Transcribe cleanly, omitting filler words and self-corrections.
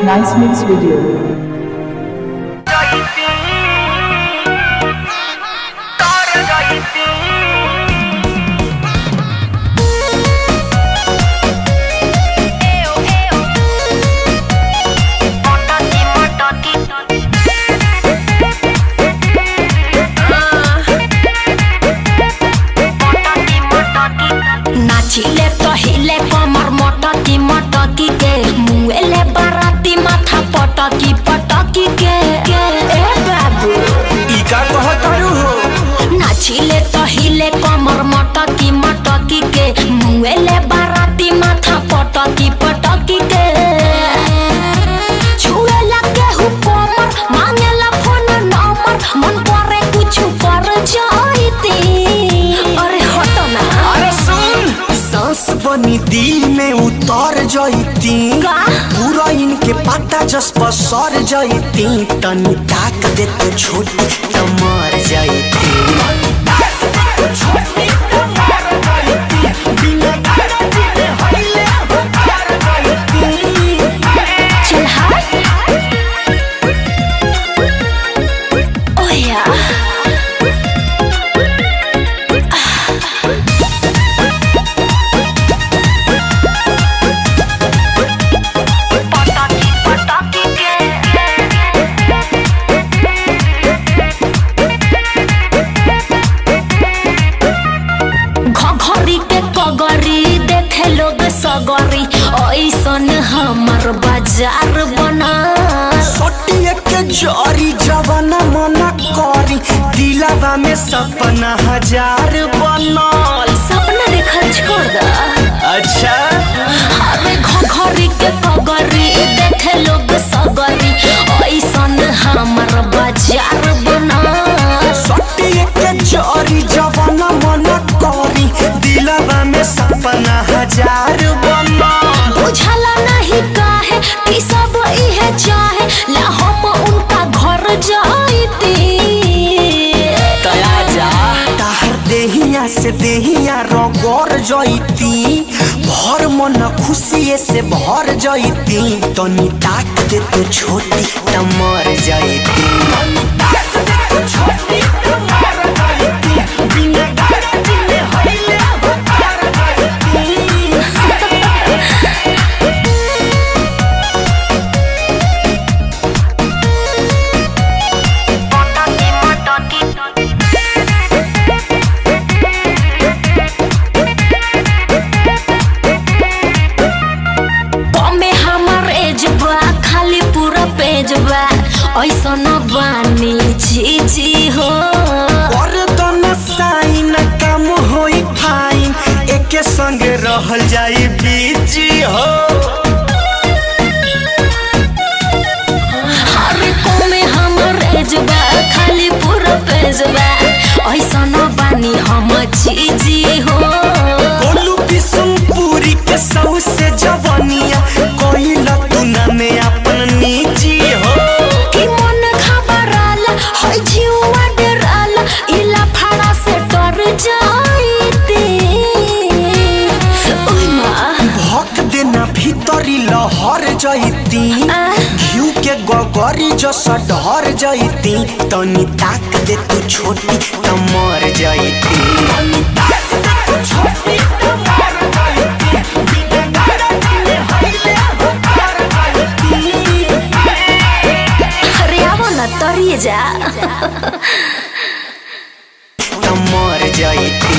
Nice mix video. नाचिले तो हिले कमर मटकी के मुएले बाराती माथा पटकी के ए बाबू ई का कहतारू हो। नाचिले तो हिले कमर मटकी के मुएले बाराती माथा पटकी के छुएला केहू कमर मांगेला फोन नंबर मन करे कुछ कर जाईती। अरे हटो ना। अरे सुन सांस बनी दिल में उतर जाईती पूरा इनके पता जस पर सर जाईती तनी ताक दे तो छोटी त मर जाईती। चल हाँ ओया घघरी के कगरी देखे लोग सगरी ऐसन हमर बाजार बना सटिए के जरी जवाना मना करी दिलावा में सपना हजार बनल। सपना देखल छोड़ दा। अच्छा अरे घघरी के कगरी देखे लोग सगरी ऐसन हमर बाजार बना सटिए के जरी जवाना मना करी दिलावा में सपना हजार बनल। बुझला नहीं काहे कि सब इहे चाहे ला हम उनका घर जाईती। तया जा ताहर देहिया से देहिया रगड़ जाईती भर मन खुशिये से भर जाईती तनी ताक दे तो छोटी त मर जाईती। बिना गाड़ी में हइले भर जाईती। कमे हमर एज बा खाली पूरा पेज बा ऐसन बानी जी हो और दोनों साइन काम होई फाइन एके संग रहल जाई बीजी हो। अरे कमे हमर एज बा खाली पूरा पेज बा ऐसन बानी हम जी हो बोलू बिसुमपुरी के सौ से जवानिया कोई लतुना में अपन निजी हो। कि मन घबराला है जीवा डराला इला फाड़ा से डर जाईती। ओय माँ भक देना भीतरी लहर जाईती घिउ के गगरी जस ढर जाईती तनी ताक दे तू छोटी त मर जाईती। अरे आवो ना तरिए जा। त मर जाईती।